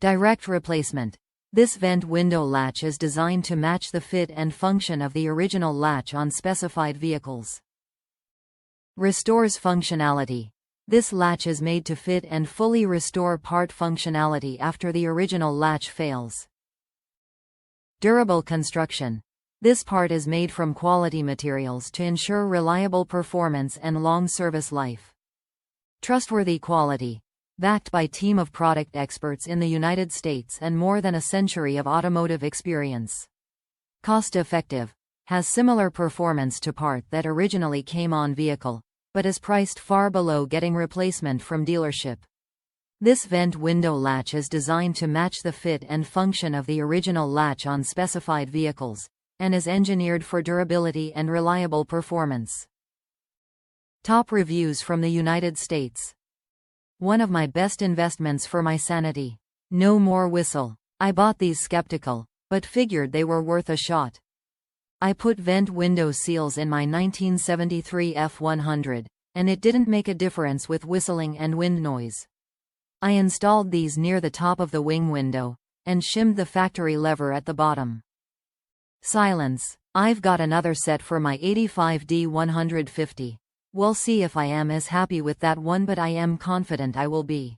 Direct replacement. This vent window latch is designed to match the fit and function of the original latch on specified vehicles. Restores functionality. This latch is made to fit and fully restore part functionality after the original latch fails. Durable construction. This part is made from quality materials to ensure reliable performance and long service life. Trustworthy quality. Backed by a team of product experts in the United States and more than a century of automotive experience. Cost-effective. Has similar performance to part that originally came on vehicle, but is priced far below getting replacement from dealership. This vent window latch is designed to match the fit and function of the original latch on specified vehicles, and is engineered for durability and reliable performance. Top reviews from the United States. One of my best investments for my sanity. No more whistle. I bought these skeptical, but figured they were worth a shot. I put vent window seals in my 1973 F100, and it didn't make a difference with whistling and wind noise. I installed these near the top of the wing window, and shimmed the factory lever at the bottom. Silence. I've got another set for my 85D 150. We'll see if I am as happy with that one, but I am confident I will be.